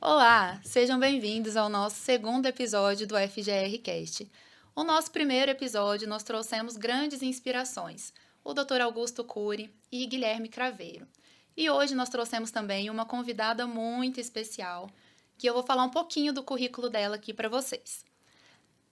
Olá, sejam bem-vindos ao nosso segundo episódio do FGR Cast. O nosso primeiro episódio nós trouxemos grandes inspirações, o Dr. Augusto Cury e Guilherme Craveiro. E hoje nós trouxemos também uma convidada muito especial, que eu vou falar um pouquinho do currículo dela aqui para vocês.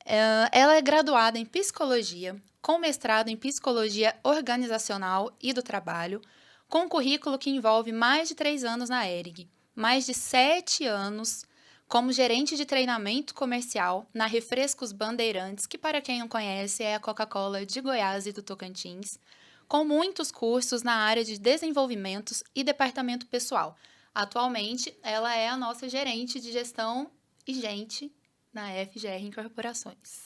Ela é graduada em Psicologia, com mestrado em Psicologia Organizacional e do Trabalho, com um currículo que envolve mais de 3 anos na ERG, mais de 7 anos como gerente de treinamento comercial na Refrescos Bandeirantes, que para quem não conhece é a Coca-Cola de Goiás e do Tocantins, com muitos cursos na área de desenvolvimentos e departamento pessoal. Atualmente, ela é a nossa gerente de gestão e gente na FGR Incorporações.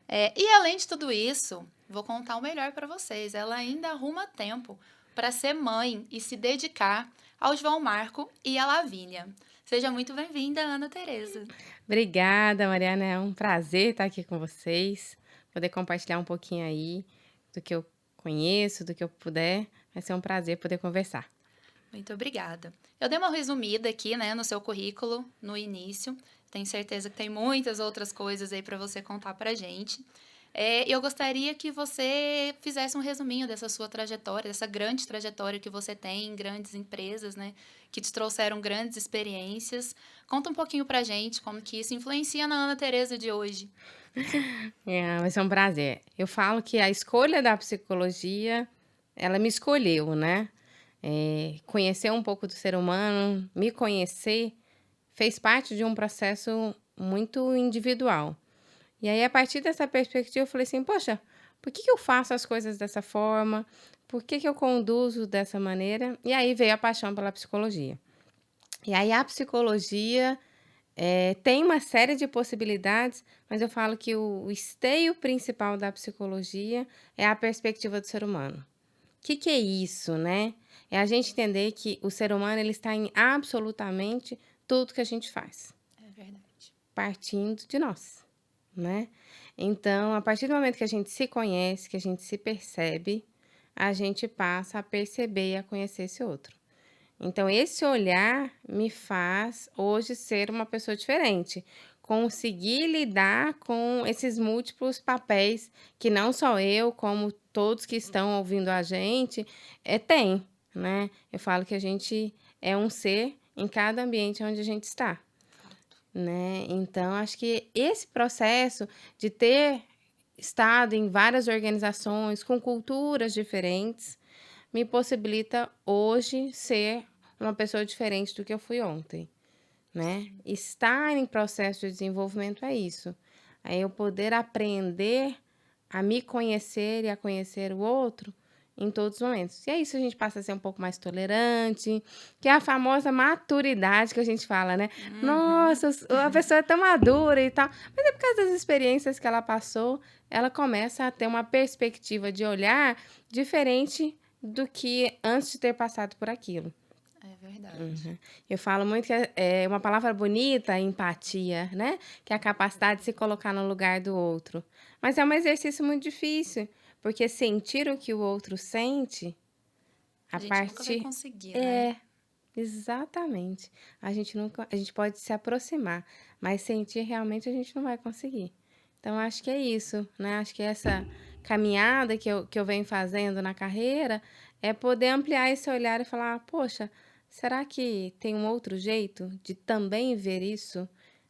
E além de tudo isso, vou contar o melhor para vocês. Ela ainda arruma tempo para ser mãe e se dedicar ao João Marco e à Lavínia. Seja muito bem-vinda, Ana Tereza. Obrigada, Mariana. É um prazer estar aqui com vocês, poder compartilhar um pouquinho aí do que eu conheço, do que eu puder. Vai ser um prazer poder conversar. Muito obrigada. Eu dei uma resumida aqui, né, no seu currículo no início. Tenho certeza que tem muitas outras coisas aí para você contar para a gente. Eu gostaria que você fizesse um resuminho dessa sua trajetória, dessa grande trajetória que você tem em grandes empresas, né, que te trouxeram grandes experiências. Conta um pouquinho para a gente como que isso influencia na Ana Tereza de hoje. Vai ser um prazer. Eu falo que a escolha da psicologia, ela me escolheu, né? Conhecer um pouco do ser humano, me conhecer, fez parte de um processo muito individual. E aí, a partir dessa perspectiva, eu falei assim: poxa, por que eu faço as coisas dessa forma? Por que eu conduzo dessa maneira? E aí veio a paixão pela psicologia. E aí, a psicologia tem uma série de possibilidades, mas eu falo que o esteio principal da psicologia é a perspectiva do ser humano. O que é isso, né? É a gente entender que o ser humano ele está em absolutamente tudo que a gente faz, É verdade. partindo de nós, né? Então, a partir do momento que a gente se conhece, que a gente se percebe, a gente passa a perceber e a conhecer esse outro. Então, esse olhar me faz hoje ser uma pessoa diferente, conseguir lidar com esses múltiplos papéis que não só eu, como todos que estão ouvindo a gente, tem, né? Eu falo que a gente é um ser em cada ambiente onde a gente está. Fato. Né, então acho que esse processo de ter estado em várias organizações com culturas diferentes, me possibilita hoje ser uma pessoa diferente do que eu fui ontem, né. Sim. Estar em processo de desenvolvimento é isso, é eu poder aprender a me conhecer e a conhecer o outro em todos os momentos. E é isso, a gente passa a ser um pouco mais tolerante, que é a famosa maturidade que a gente fala, né. Uhum. "Nossa, a pessoa é tão madura e tal", mas é por causa das experiências que ela passou, ela começa a ter uma perspectiva de olhar diferente do que antes de ter passado por aquilo. É verdade. Uhum. Eu falo muito que é uma palavra bonita, empatia, né, que é a capacidade de se colocar no lugar do outro. Mas é um exercício muito difícil, porque sentir o que o outro sente, A a gente nunca vai partir conseguir, né? é, exatamente. A gente pode se aproximar, mas sentir realmente a gente não vai conseguir. Então acho que é isso, né, acho que essa caminhada que eu venho fazendo na carreira, é poder ampliar esse olhar e falar: "Poxa, será que tem um outro jeito de também ver isso,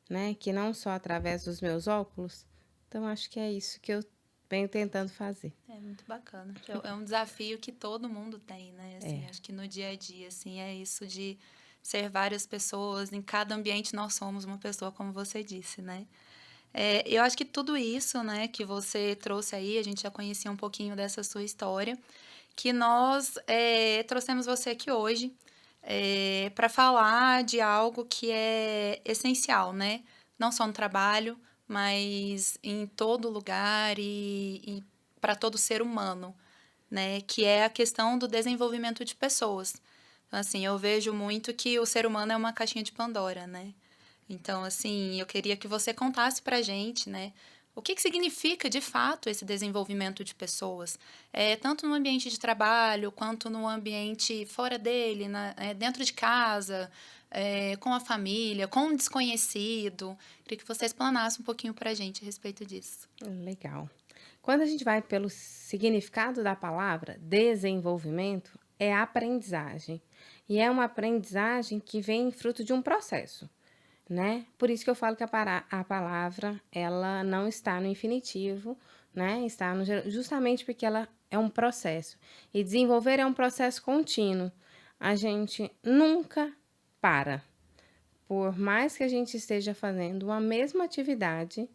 né, que não só através dos meus óculos?". Então acho que é isso que eu venho tentando fazer. É muito bacana. É um desafio que todo mundo tem, né? Assim, É, acho que no dia a dia, assim, é isso de ser várias pessoas. Em cada ambiente nós somos uma pessoa, como você disse, né? Eu acho que tudo isso, né, que você trouxe aí, a gente já conhecia um pouquinho dessa sua história, que nós trouxemos você aqui hoje para falar de algo que é essencial, né? Não só no trabalho, mas em todo lugar e para todo ser humano, né? Que é a questão do desenvolvimento de pessoas. Então, assim, eu vejo muito que o ser humano é uma caixinha de Pandora, né? Então, assim, eu queria que você contasse pra gente, né? O que significa, de fato, esse desenvolvimento de pessoas, tanto no ambiente de trabalho, quanto no ambiente fora dele, dentro de casa. com a família, com um desconhecido. Queria que você explanasse um pouquinho para a gente a respeito disso. Legal. Quando a gente vai pelo significado da palavra desenvolvimento, é aprendizagem. E é uma aprendizagem que vem fruto de um processo, né? Por isso que eu falo que a palavra, ela não está no infinitivo, né? Está no justamente porque ela é um processo. E desenvolver é um processo contínuo. A gente nunca para. Por mais que a gente esteja fazendo uma mesma atividade,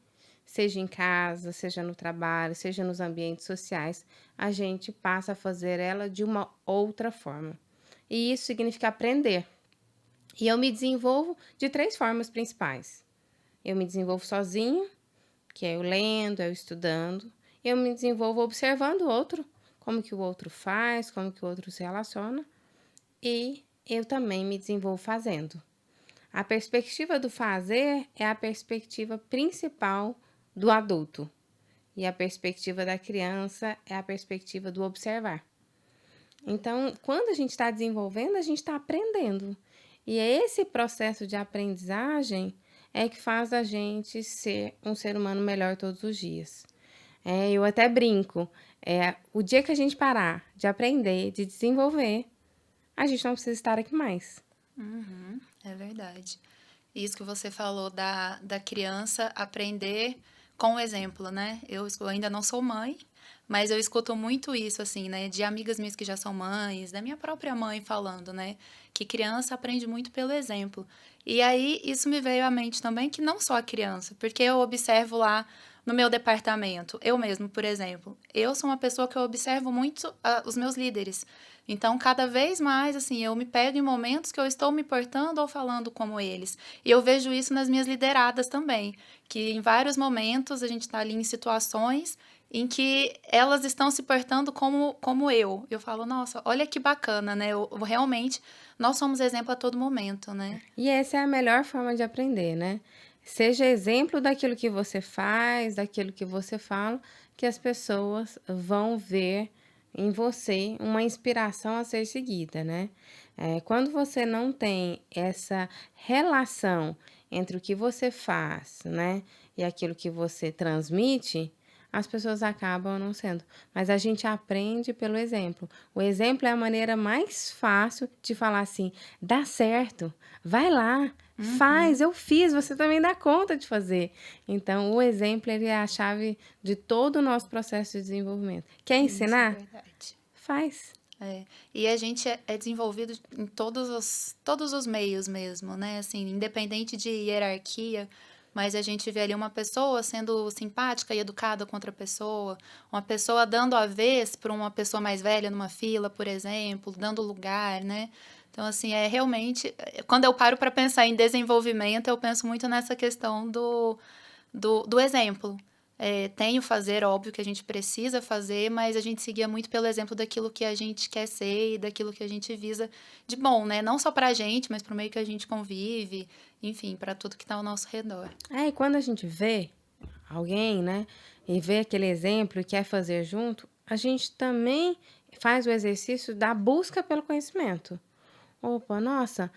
seja em casa, seja no trabalho, seja nos ambientes sociais, a gente passa a fazer ela de uma outra forma. E isso significa aprender. E eu me desenvolvo de 3 formas principais. Eu me desenvolvo sozinho, que é eu lendo, eu estudando. Eu me desenvolvo observando o outro, como que o outro faz, como que o outro se relaciona. E eu também me desenvolvo fazendo. A perspectiva do fazer é a perspectiva principal do adulto. E a perspectiva da criança é a perspectiva do observar. Então, quando a gente está desenvolvendo, a gente está aprendendo. E é esse processo de aprendizagem é que faz a gente ser um ser humano melhor todos os dias. Eu até brinco, o dia que a gente parar de aprender, de desenvolver, a gente não precisa estar aqui mais. Uhum, é verdade. Isso que você falou da criança aprender com o exemplo, né? Eu ainda não sou mãe, mas eu escuto muito isso, assim, né? De amigas minhas que já são mães, da minha própria mãe falando, né? Que criança aprende muito pelo exemplo. E aí, isso me veio à mente também que não só a criança, porque eu observo lá no meu departamento, eu mesmo, por exemplo, eu sou uma pessoa que eu observo muito os meus líderes. Então, cada vez mais, assim, eu me pego em momentos que eu estou me portando ou falando como eles. E eu vejo isso nas minhas lideradas também, que em vários momentos a gente está ali em situações em que elas estão se portando como eu. Eu falo, nossa, olha que bacana, né? Realmente, nós somos exemplo a todo momento, né? E essa é a melhor forma de aprender, né? Seja exemplo daquilo que você faz, daquilo que você fala, que as pessoas vão ver em você uma inspiração a ser seguida, né? Quando você não tem essa relação entre o que você faz, né, e aquilo que você transmite, as pessoas acabam não sendo. Mas a gente aprende pelo exemplo. O exemplo é a maneira mais fácil de falar assim: dá certo, vai lá, faz, Uhum. eu fiz, você também dá conta de fazer. Então, o exemplo ele é a chave de todo o nosso processo de desenvolvimento. Quer Isso é ensinar? verdade. Faz. É. E a gente é desenvolvido em todos os meios mesmo, né? Assim, independente de hierarquia, mas a gente vê ali uma pessoa sendo simpática e educada com outra pessoa, uma pessoa dando a vez para uma pessoa mais velha numa fila, por exemplo, dando lugar, né? Então, assim, é realmente. Quando eu paro para pensar em desenvolvimento, eu penso muito nessa questão do exemplo. Tem o fazer, óbvio que a gente precisa fazer, mas a gente seguia muito pelo exemplo daquilo que a gente quer ser e daquilo que a gente visa de bom, né? Não só pra gente, mas pro meio que a gente convive, enfim, para tudo que tá ao nosso redor. E quando a gente vê alguém, né, e vê aquele exemplo e quer fazer junto, a gente também faz o exercício da busca pelo conhecimento. Opa, nossa,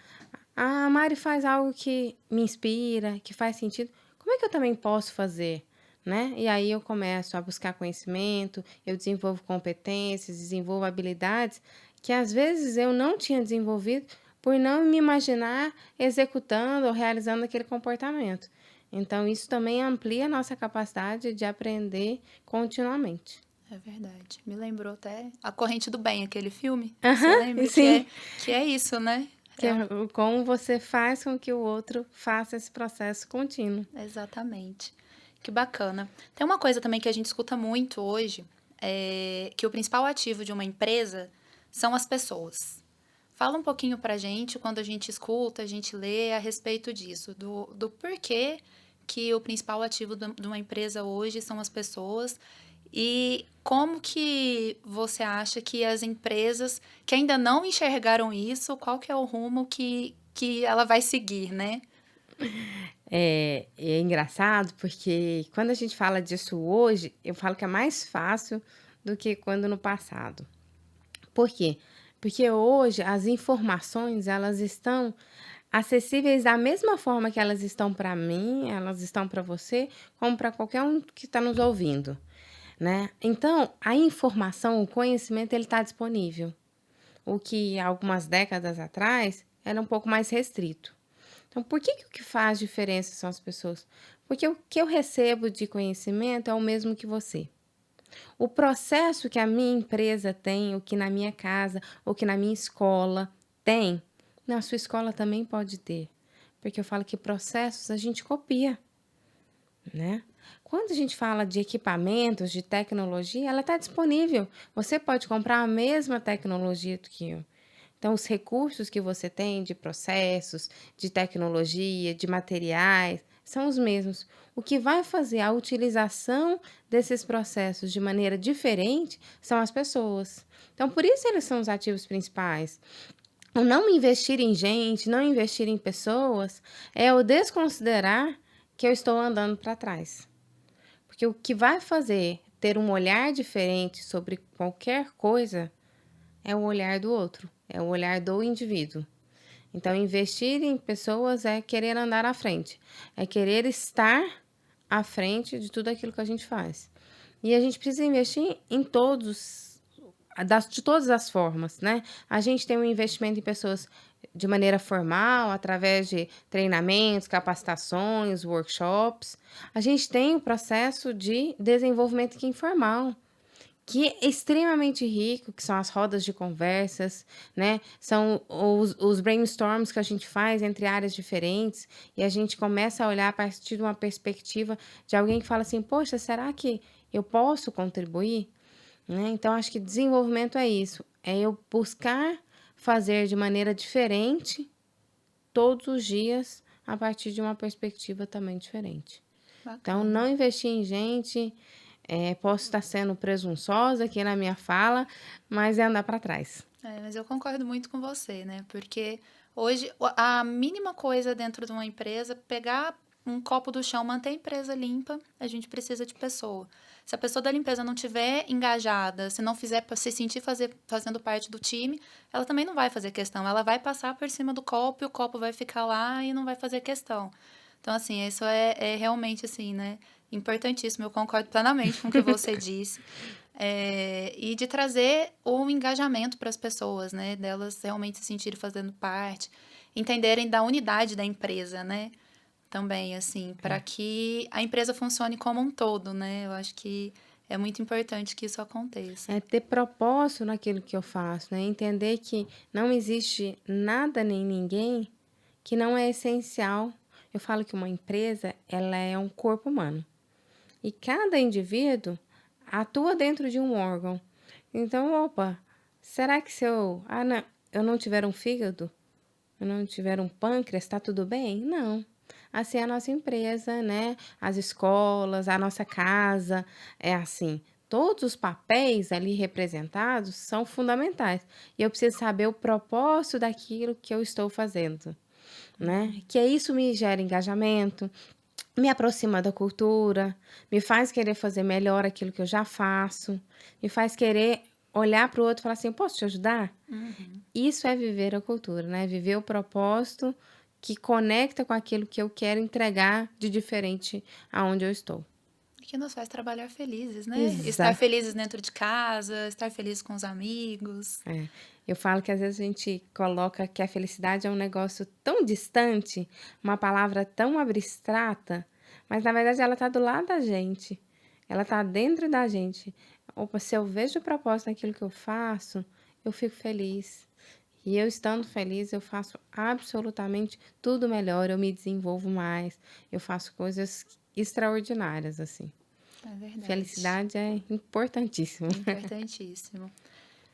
a Mari faz algo que me inspira, que faz sentido. Como é que eu também posso fazer? Né? E aí eu começo a buscar conhecimento, eu desenvolvo competências, desenvolvo habilidades que às vezes eu não tinha desenvolvido por não me imaginar executando ou realizando aquele comportamento. Então, isso também amplia a nossa capacidade de aprender continuamente. É verdade. Me lembrou até A Corrente do Bem, aquele filme. Você Aham, e lembra sim, que é isso, né? que é como você faz com que o outro faça esse processo contínuo. Exatamente. Que bacana. Tem uma coisa também que a gente escuta muito hoje, que o principal ativo de uma empresa são as pessoas. Fala um pouquinho pra gente, quando a gente escuta, a gente lê a respeito disso, do porquê que o principal ativo de uma empresa hoje são as pessoas e como que você acha que as empresas que ainda não enxergaram isso, qual que é o rumo que ela vai seguir, né? É engraçado porque quando a gente fala disso hoje, eu falo que é mais fácil do que quando no passado. Por quê? Porque hoje as informações elas estão acessíveis da mesma forma que elas estão para mim, elas estão para você, como para qualquer um que está nos ouvindo, né. Então, a informação, o conhecimento, ele está disponível, o que algumas décadas atrás era um pouco mais restrito. Então, por que que o que faz diferença são as pessoas? Porque o que eu recebo de conhecimento é o mesmo que você. O processo que a minha empresa tem, o que na minha casa, ou que na minha escola tem, na sua escola também pode ter. Porque eu falo que processos a gente copia, né? Quando a gente fala de equipamentos, de tecnologia, ela está disponível. Você pode comprar a mesma tecnologia do que eu. Então, os recursos que você tem de processos, de tecnologia, de materiais, são os mesmos. O que vai fazer a utilização desses processos de maneira diferente são as pessoas. Então, por isso eles são os ativos principais. O não investir em gente, não investir em pessoas, é o desconsiderar que eu estou andando para trás. Porque o que vai fazer ter um olhar diferente sobre qualquer coisa é o olhar do outro, é o olhar do indivíduo. Então, investir em pessoas é querer andar à frente, é querer estar à frente de tudo aquilo que a gente faz. E a gente precisa investir em de todas as formas, né? A gente tem um investimento em pessoas de maneira formal, através de treinamentos, capacitações, workshops. A gente tem o processo de desenvolvimento que é informal, que é extremamente rico, que são as rodas de conversas, né, são os brainstorms que a gente faz entre áreas diferentes, e a gente começa a olhar a partir de uma perspectiva de alguém que fala assim: "Poxa, será que eu posso contribuir?", né. Então acho que desenvolvimento é isso, é eu buscar fazer de maneira diferente todos os dias, a partir de uma perspectiva também diferente. Então Bacana. não investir em gente, posso estar sendo presunçosa aqui na minha fala, mas é andar para trás. É, mas eu concordo muito com você, né? Porque hoje a mínima coisa dentro de uma empresa, pegar um copo do chão, manter a empresa limpa, a gente precisa de pessoa. Se a pessoa da limpeza não tiver engajada, se não fizer para se sentir fazendo parte do time, ela também não vai fazer questão. Ela vai passar por cima do copo e o copo vai ficar lá e não vai fazer questão. Então, assim, isso é realmente, assim, né? Importantíssimo. Eu concordo plenamente com o que você disse. E de trazer o engajamento para as pessoas, né? Delas realmente se sentirem fazendo parte, entenderem da unidade da empresa, né? Também, assim, para É. que a empresa funcione como um todo, né? Eu acho que é muito importante que isso aconteça. É ter propósito naquilo que eu faço, né, entender que não existe nada nem ninguém que não é essencial. Eu falo que uma empresa, ela é um corpo humano, e cada indivíduo atua dentro de um órgão. Então, opa, será que se eu não tiver um fígado, eu não tiver um pâncreas, está tudo bem? Não. Assim é a nossa empresa, né, as escolas, a nossa casa, é assim. Todos os papéis ali representados são fundamentais, e eu preciso saber o propósito daquilo que eu estou fazendo, né, que isso me gera engajamento, me aproxima da cultura, me faz querer fazer melhor aquilo que eu já faço, me faz querer olhar para o outro e falar assim: "Eu posso te ajudar?". Uhum. Isso é viver a cultura, né, viver o propósito que conecta com aquilo que eu quero entregar de diferente aonde eu estou. E que nos faz trabalhar felizes, né? Estar Exato. felizes dentro de casa, estar felizes com os amigos. É. Eu falo que às vezes a gente coloca que a felicidade é um negócio tão distante, uma palavra tão abstrata, mas na verdade ela está do lado da gente, ela está dentro da gente. Opa, se eu vejo o propósito naquilo que eu faço, eu fico feliz. E eu estando feliz, eu faço absolutamente tudo melhor, eu me desenvolvo mais, eu faço coisas extraordinárias, assim. É verdade. Felicidade é importantíssimo. Importantíssimo.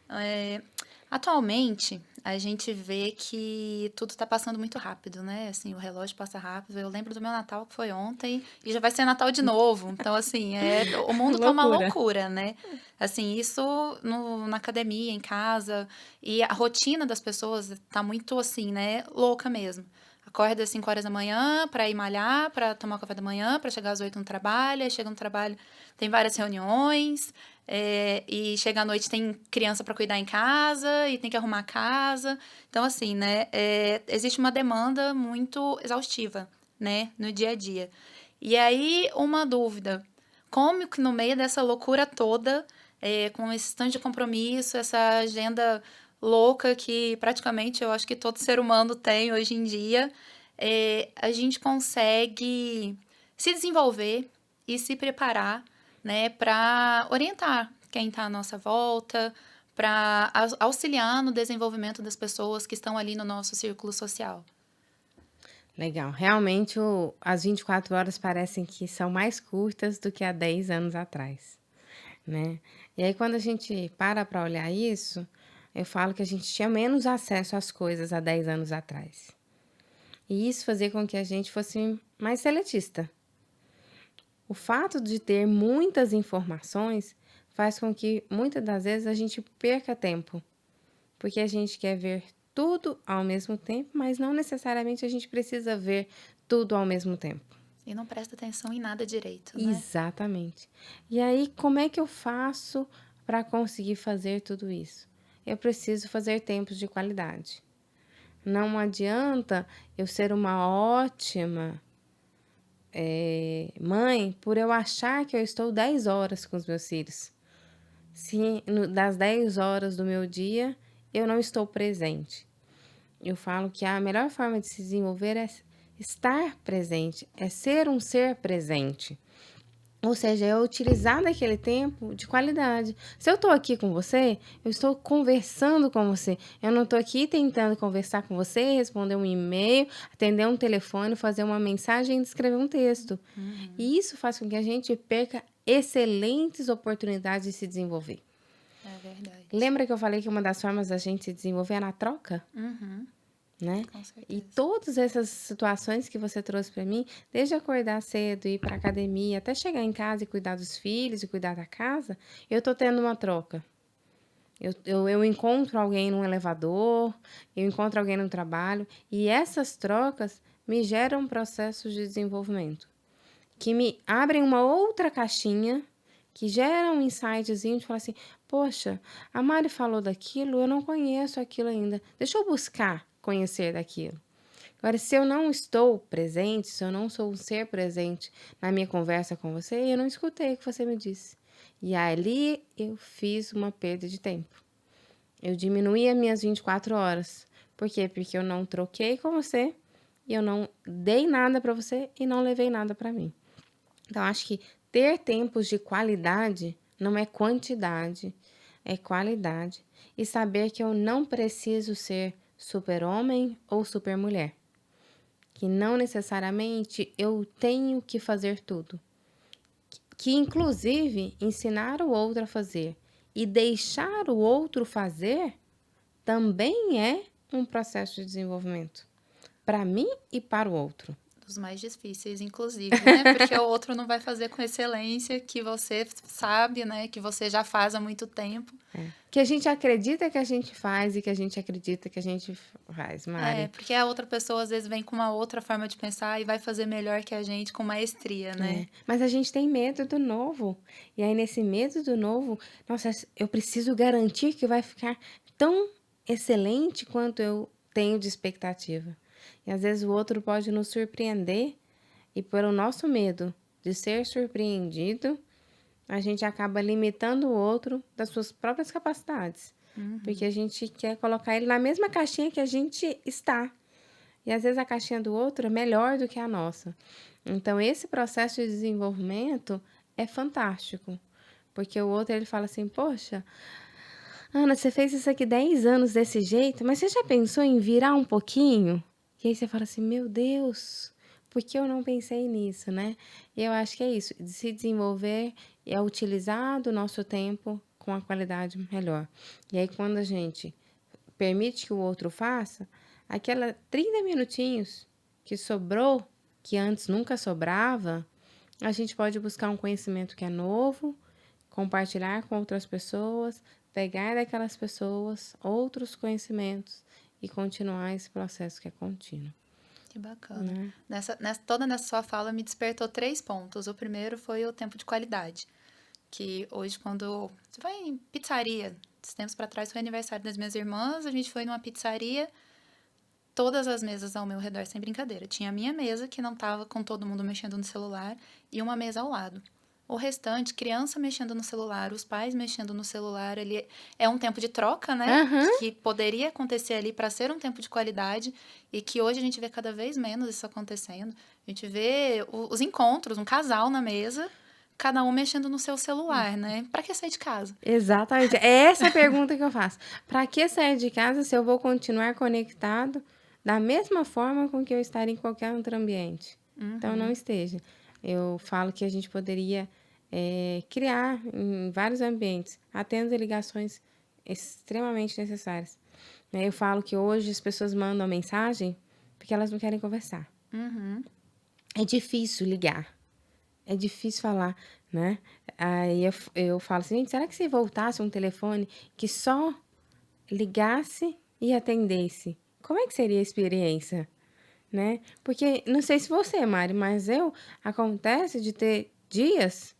Eh, Atualmente, a gente vê que tudo está passando muito rápido, né? Assim, o relógio passa rápido. Eu lembro do meu Natal, que foi ontem, e já vai ser Natal de novo. Então, assim, o mundo tá uma Loucura. loucura, né? Assim, isso na academia, em casa, e a rotina das pessoas tá muito assim, né? Louca mesmo. Acorda às 5 horas da manhã para ir malhar, para tomar o café da manhã, para chegar às 8 no trabalho, aí chega no trabalho, tem várias reuniões, e chega à noite tem criança para cuidar em casa e tem que arrumar a casa. Então, assim, né, existe uma demanda muito exaustiva, né, no dia a dia. E aí, uma dúvida: como que no meio dessa loucura toda, com esse tanto de compromisso, essa agenda louca que praticamente eu acho que todo ser humano tem hoje em dia, a gente consegue se desenvolver e se preparar, né, para orientar quem está à nossa volta, para auxiliar no desenvolvimento das pessoas que estão ali no nosso círculo social? Legal. Realmente, as 24 horas parecem que são mais curtas do que há 10 anos atrás, né? E aí, quando a gente para olhar isso, eu falo que a gente tinha menos acesso às coisas há 10 anos atrás. E isso fazia com que a gente fosse mais seletista. O fato de ter muitas informações faz com que muitas das vezes a gente perca tempo, porque a gente quer ver tudo ao mesmo tempo, mas não necessariamente a gente precisa ver tudo ao mesmo tempo. E não presta atenção em nada direito, né? Exatamente. E aí, como é que eu faço para conseguir fazer tudo isso? Eu preciso fazer tempos de qualidade. Não adianta eu ser uma ótima mãe por eu achar que eu estou 10 horas com os meus filhos. Se das 10 horas do meu dia eu não estou presente. Eu falo que a melhor forma de se desenvolver é estar presente, é ser um ser presente. Ou seja, é utilizar daquele tempo de qualidade. Se eu estou aqui com você, eu estou conversando com você. Eu não estou aqui tentando conversar com você, responder um e-mail, atender um telefone, fazer uma mensagem e escrever um texto. E isso faz com que a gente perca excelentes oportunidades de se desenvolver. É verdade. Lembra que eu falei que uma das formas da gente se desenvolver é na troca? Uhum, Né? com E certeza. todas essas situações que você trouxe para mim, desde acordar cedo, ir para academia, até chegar em casa e cuidar dos filhos e cuidar da casa, eu tô tendo uma troca. Eu encontro alguém num elevador, eu encontro alguém no trabalho, e essas trocas me geram processos de desenvolvimento, que me abrem uma outra caixinha, que gera um insightzinho de falar assim, poxa, a Mari falou daquilo, eu não conheço aquilo ainda, deixa eu buscar conhecer daquilo. Agora, se eu não estou presente, se eu não sou um ser presente na minha conversa com você, eu não escutei o que você me disse. E ali eu fiz uma perda de tempo. Eu diminuí as minhas 24 horas. Por quê? Porque eu não troquei com você, e eu não dei nada para você e não levei nada para mim. Então, acho que ter tempos de qualidade não é quantidade, é qualidade. E saber que eu não preciso ser super-homem ou super-mulher. Que não necessariamente eu tenho que fazer tudo. Que, inclusive, ensinar o outro a fazer e deixar o outro fazer também é um processo de desenvolvimento. Para mim e para o outro. Dos mais difíceis, inclusive, né? Porque o outro não vai fazer com excelência que você sabe, né? Que você já faz há muito tempo. Que a gente acredita que a gente faz e que a gente acredita que a gente faz, Mari. Porque a outra pessoa às vezes vem com uma outra forma de pensar e vai fazer melhor que a gente com maestria, né? Mas a gente tem medo do novo. E aí, nesse medo do novo, nossa, eu preciso garantir que vai ficar tão excelente quanto eu tenho de expectativa. E às vezes o outro pode nos surpreender, e pelo nosso medo de ser surpreendido, a gente acaba limitando o outro das suas próprias capacidades. Porque a gente quer colocar ele na mesma caixinha que a gente está. E às vezes a caixinha do outro é melhor do que a nossa. Então, esse processo de desenvolvimento é fantástico. Porque o outro, ele fala assim, poxa, Ana, você fez isso aqui 10 anos desse jeito, mas você já pensou em virar um pouquinho? E aí você fala assim, meu Deus, por que eu não pensei nisso, né? E eu acho que é isso, de se desenvolver é utilizar do nosso tempo com a qualidade melhor. E aí, quando a gente permite que o outro faça, aquela 30 minutinhos que sobrou, que antes nunca sobrava, a gente pode buscar um conhecimento que é novo, compartilhar com outras pessoas, pegar daquelas pessoas outros conhecimentos e continuar esse processo que é contínuo. Que bacana. Toda nessa sua fala me despertou 3 pontos. O primeiro foi o tempo de qualidade. Que hoje, quando você vai em pizzaria, esses tempos para trás foi aniversário das minhas irmãs, a gente foi numa pizzaria, todas as mesas ao meu redor, sem brincadeira. Tinha a minha mesa, que não tava com todo mundo mexendo no celular, e uma mesa ao lado. O restante, criança mexendo no celular, os pais mexendo no celular, ali é um tempo de troca, né? Aham. Que poderia acontecer ali para ser um tempo de qualidade e que hoje a gente vê cada vez menos isso acontecendo. A gente vê os encontros, um casal na mesa, cada um mexendo no seu celular, né? Para que sair de casa? Exatamente. É essa a pergunta que eu faço. Para que sair de casa se eu vou continuar conectado da mesma forma com que eu estaria em qualquer outro ambiente? Então, não esteja. Eu falo que a gente poderia criar em vários ambientes, atendo ligações extremamente necessárias. Né? Eu falo que hoje as pessoas mandam mensagem porque elas não querem conversar. É difícil ligar. É difícil falar, né? Aí eu falo assim, gente, será que se voltasse um telefone que só ligasse e atendesse? Como é que seria a experiência, né? Porque, não sei se você, Mari, mas acontece de ter dias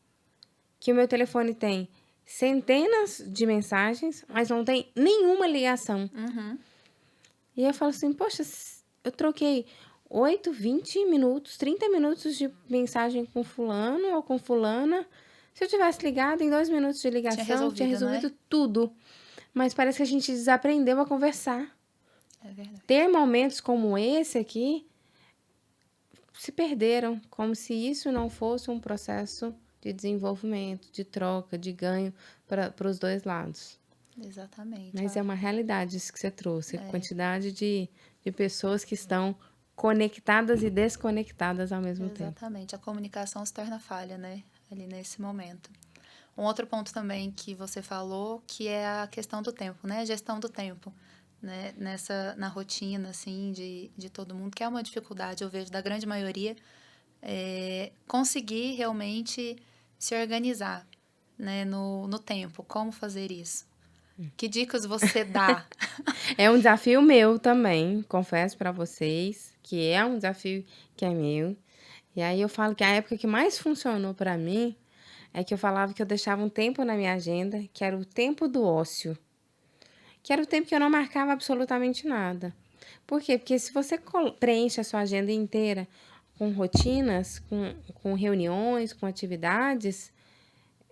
que o meu telefone tem centenas de mensagens, mas não tem nenhuma ligação. E eu falo assim, poxa, eu troquei 8, 20 minutos, 30 minutos de mensagem com fulano ou com fulana. Se eu tivesse ligado em 2 minutos de ligação, tinha resolvido né? tudo. Mas parece que a gente desaprendeu a conversar. É verdade. Ter momentos como esse aqui se perderam, como se isso não fosse um processo de desenvolvimento, de troca, de ganho para os dois lados. Exatamente. Mas é uma realidade isso que você trouxe, a quantidade de pessoas que estão conectadas e desconectadas ao mesmo tempo. Exatamente. A comunicação se torna falha, né? Ali nesse momento. Um outro ponto também que você falou, que é a questão do tempo, né? A gestão do tempo, né? Na rotina, assim, de todo mundo, que é uma dificuldade, eu vejo, da grande maioria, conseguir realmente se organizar, né? No tempo. Como fazer isso? Que dicas você dá? É um desafio meu também, confesso para vocês, que é um desafio que é meu. E aí eu falo que a época que mais funcionou para mim é que eu falava que eu deixava um tempo na minha agenda, que era o tempo do ócio, que era o tempo que eu não marcava absolutamente nada. Por quê? Porque se você preenche a sua agenda inteira com rotinas, com reuniões, com atividades,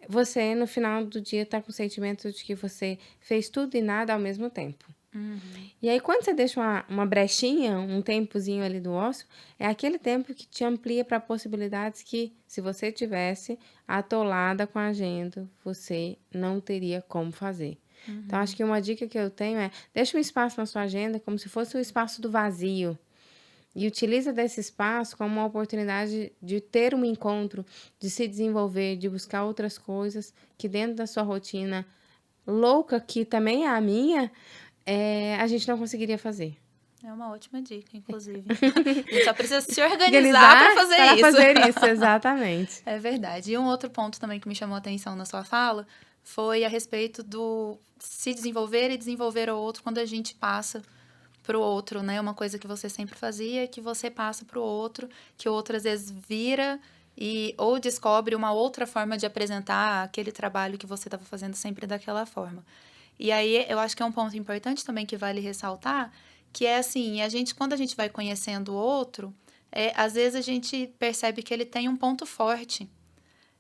você no final do dia está com o sentimento de que você fez tudo e nada ao mesmo tempo. E aí, quando você deixa uma brechinha, um tempozinho ali do ócio, é aquele tempo que te amplia para possibilidades que, se você tivesse atolada com a agenda, você não teria como fazer. Então, acho que uma dica que eu tenho é, deixa um espaço na sua agenda como se fosse o espaço do vazio. E utiliza desse espaço como uma oportunidade de ter um encontro, de se desenvolver, de buscar outras coisas que dentro da sua rotina louca, que também é a minha, a gente não conseguiria fazer. É uma ótima dica, inclusive. A gente só precisa se organizar para fazer isso. Para fazer isso, exatamente. É verdade. E um outro ponto também que me chamou a atenção na sua fala foi a respeito do se desenvolver e desenvolver o outro quando a gente passa para o outro, né? Uma coisa que você sempre fazia, que você passa para o outro, que o outro às vezes vira ou descobre uma outra forma de apresentar aquele trabalho que você estava fazendo sempre daquela forma. E aí eu acho que é um ponto importante também que vale ressaltar, que é assim, quando a gente vai conhecendo o outro, às vezes a gente percebe que ele tem um ponto forte,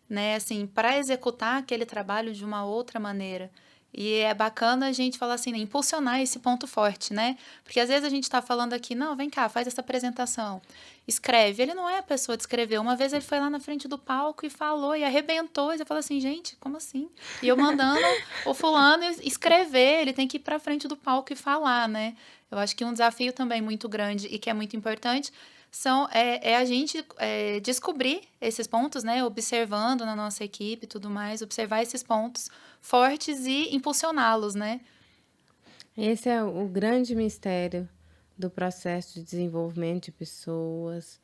né? Assim, para executar aquele trabalho de uma outra maneira. E é bacana a gente falar assim, né? Impulsionar esse ponto forte, né? Porque às vezes a gente está falando aqui, não, vem cá, faz essa apresentação, escreve. Ele não é a pessoa de escrever. Uma vez ele foi lá na frente do palco e falou, e arrebentou, e você fala assim, gente, como assim? E eu mandando o fulano escrever, ele tem que ir para frente do palco e falar, né? Eu acho que um desafio também muito grande e que é muito importante a gente descobrir esses pontos, né? Observando na nossa equipe e tudo mais, observar esses pontos fortes e impulsioná-los, né? Esse é o grande mistério do processo de desenvolvimento de pessoas,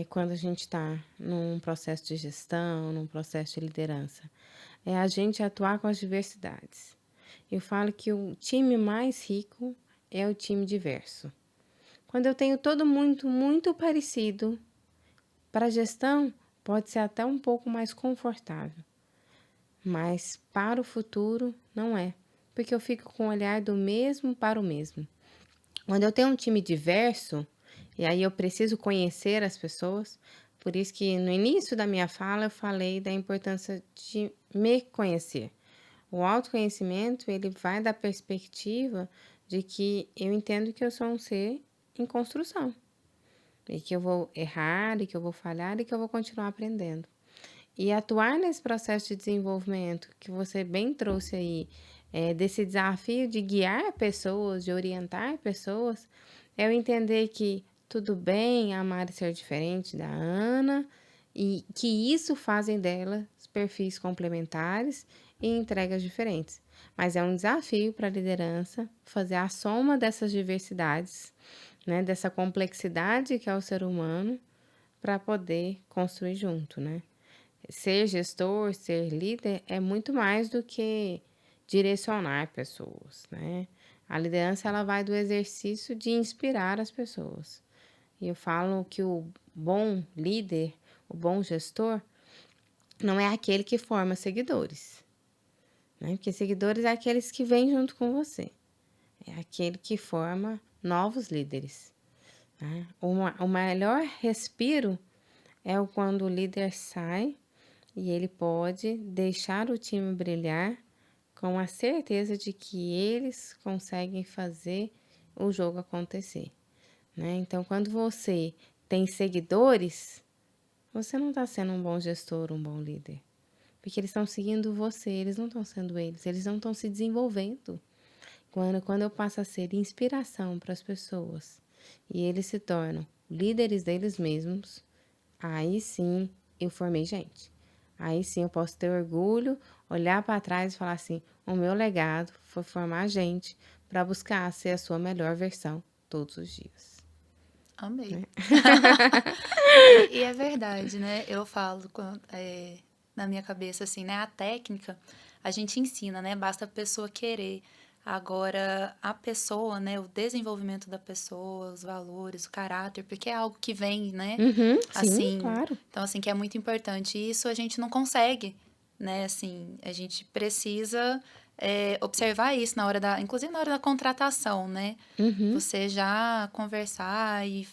quando a gente está num processo de gestão, num processo de liderança. É a gente atuar com as diversidades. Eu falo que o time mais rico é o time diverso. Quando eu tenho todo muito, muito parecido, para a gestão pode ser até um pouco mais confortável. mas para o futuro não é, porque eu fico com o olhar do mesmo para o mesmo. Quando eu tenho um time diverso, e aí eu preciso conhecer as pessoas, por isso que no início da minha fala eu falei da importância de me conhecer. O autoconhecimento, ele vai da perspectiva de que eu entendo que eu sou um ser em construção, e que eu vou errar, e que eu vou falhar, e que eu vou continuar aprendendo. E atuar nesse processo de desenvolvimento que você bem trouxe aí, desse desafio de guiar pessoas, de orientar pessoas, é eu entender que tudo bem amar e ser diferente da Ana, e que isso fazem dela perfis complementares e entregas diferentes. Mas é um desafio para a liderança fazer a soma dessas diversidades, né, dessa complexidade que é o ser humano, para poder construir junto, né? Ser gestor, ser líder é muito mais do que direcionar pessoas, né? A liderança ela vai do exercício de inspirar as pessoas. E eu falo que o bom líder, o bom gestor, não é aquele que forma seguidores, né? Porque seguidores é aqueles que vêm junto com você. É aquele que forma novos líderes, né? O melhor respiro é o quando o líder sai e ele pode deixar o time brilhar com a certeza de que eles conseguem fazer o jogo acontecer, né? Então, quando você tem seguidores, você não está sendo um bom gestor, um bom líder. Porque eles estão seguindo você, eles não estão sendo eles não estão se desenvolvendo. Quando eu passo a ser inspiração para as pessoas e eles se tornam líderes deles mesmos, aí sim eu formei gente. Aí sim eu posso ter orgulho, olhar para trás e falar assim: o meu legado foi formar gente para buscar ser a sua melhor versão todos os dias. Amei. Né? E é verdade, né? Eu falo na minha cabeça, assim, né? A técnica a gente ensina, né? Basta a pessoa querer. Agora, a pessoa, né? O desenvolvimento da pessoa, os valores, o caráter, porque é algo que vem, né? Sim, Assim, claro. então, assim, que é muito importante. E isso a gente não consegue, né? Assim, a gente precisa observar isso na hora inclusive na hora da contratação, né? Uhum, Você já conversar e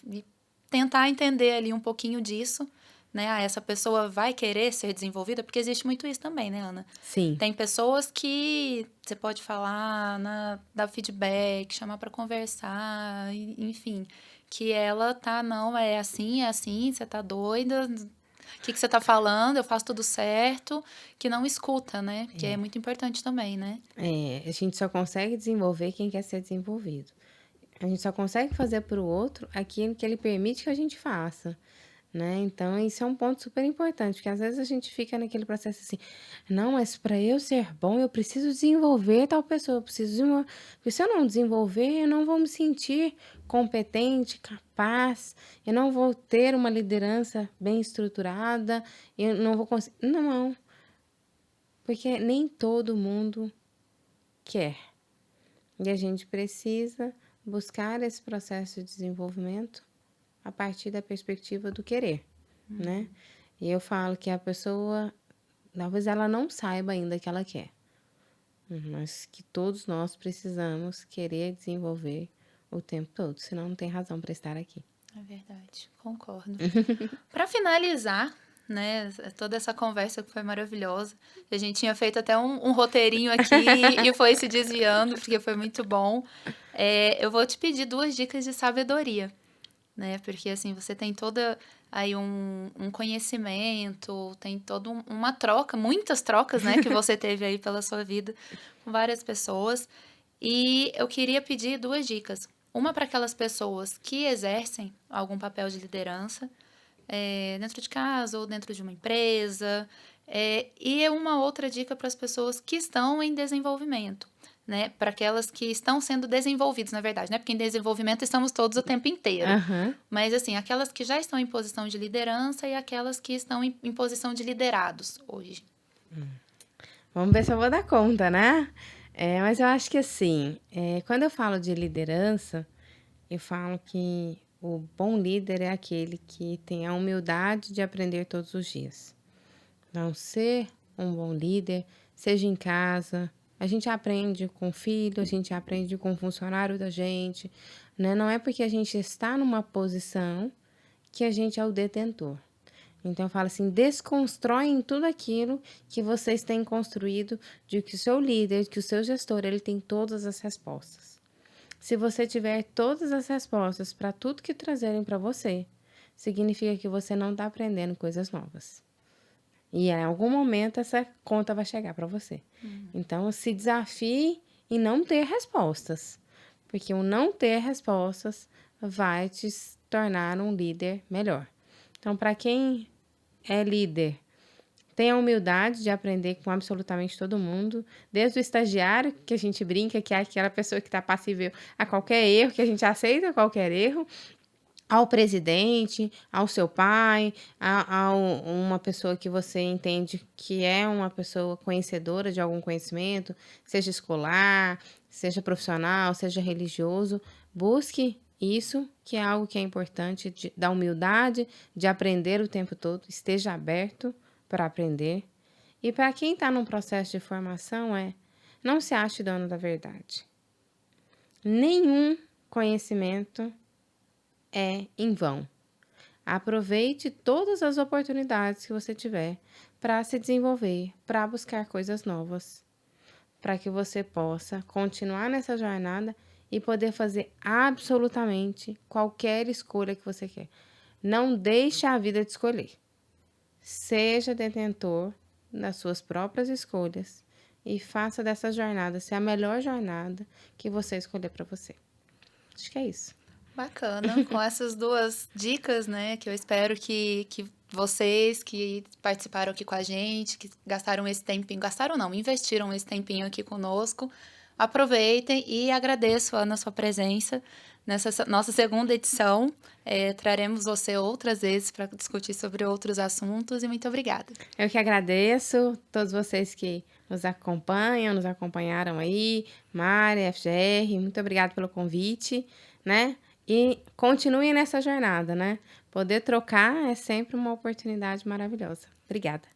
tentar entender ali um pouquinho disso, né? Ah, essa pessoa vai querer ser desenvolvida, porque existe muito isso também, né, Ana? sim. Tem pessoas que você pode falar, dar feedback, chamar para conversar, enfim, que ela tá, não, é assim, você tá doida, o que você tá falando, eu faço tudo certo, que não escuta, né? Que é muito importante também, né? A gente só consegue desenvolver quem quer ser desenvolvido. A gente só consegue fazer para o outro aquilo que ele permite que a gente faça, né? Então, isso é um ponto super importante, porque às vezes a gente fica naquele processo assim, não, mas para eu ser bom, eu preciso desenvolver tal pessoa, eu preciso desenvolver, porque se eu não desenvolver, eu não vou me sentir competente, capaz, eu não vou ter uma liderança bem estruturada, eu não vou conseguir. Não, porque nem todo mundo quer. E a gente precisa buscar esse processo de desenvolvimento a partir da perspectiva do querer, né? E eu falo que a pessoa, talvez ela não saiba ainda que ela quer, mas que todos nós precisamos querer desenvolver o tempo todo, senão não tem razão para estar aqui. É verdade, concordo. Para finalizar, né, toda essa conversa que foi maravilhosa, a gente tinha feito até um roteirinho aqui e foi se desviando, porque foi muito bom. Eu vou te pedir 2 dicas de sabedoria, né? Porque assim, você tem toda aí um conhecimento, tem toda uma troca, muitas trocas, né, que você teve aí pela sua vida com várias pessoas. E eu queria pedir 2 dicas. Uma para aquelas pessoas que exercem algum papel de liderança, dentro de casa ou dentro de uma empresa. E uma outra dica para as pessoas que estão em desenvolvimento, né? Para aquelas que estão sendo desenvolvidas, na verdade, né? Porque em desenvolvimento estamos todos o tempo inteiro. Aham. Mas, assim, aquelas que já estão em posição de liderança e aquelas que estão em posição de liderados hoje. Vamos ver se eu vou dar conta, né? Mas eu acho que assim, quando eu falo de liderança, eu falo que o bom líder é aquele que tem a humildade de aprender todos os dias. Então, ser um bom líder seja em casa. A gente aprende com o filho, a gente aprende com o funcionário da gente, né? Não é porque a gente está numa posição que a gente é o detentor. Então, eu falo assim, desconstroem tudo aquilo que vocês têm construído de que o seu líder, que o seu gestor, ele tem todas as respostas. Se você tiver todas as respostas para tudo que trazerem para você, significa que você não está aprendendo coisas novas. E em algum momento essa conta vai chegar para você. Então, se desafie em não ter respostas, porque o não ter respostas vai te tornar um líder melhor. Então, para quem é líder, tenha a humildade de aprender com absolutamente todo mundo, desde o estagiário, que a gente brinca que é aquela pessoa que está passível a qualquer erro, que a gente aceita qualquer erro, ao presidente, ao seu pai, a uma pessoa que você entende que é uma pessoa conhecedora de algum conhecimento, seja escolar, seja profissional, seja religioso. Busque isso, que é algo que é importante, da humildade, de aprender o tempo todo. Esteja aberto para aprender. E para quem está num processo de formação, não se ache dono da verdade. Nenhum conhecimento é em vão. Aproveite todas as oportunidades que você tiver para se desenvolver, para buscar coisas novas, para que você possa continuar nessa jornada e poder fazer absolutamente qualquer escolha que você quer. Não deixe a vida te escolher. Seja detentor das suas próprias escolhas e faça dessa jornada ser a melhor jornada que você escolher para você. Acho que é isso. Bacana, com essas duas dicas, né, que eu espero que vocês que participaram aqui com a gente, que gastaram esse tempinho, gastaram não, investiram esse tempinho aqui conosco, aproveitem e agradeço, Ana, a sua presença nessa nossa segunda edição. Traremos você outras vezes para discutir sobre outros assuntos e muito obrigada. Eu que agradeço todos vocês que nos acompanham, nos acompanharam aí, Mari, FGR, muito obrigada pelo convite, né? E continuem nessa jornada, né? Poder trocar é sempre uma oportunidade maravilhosa. Obrigada.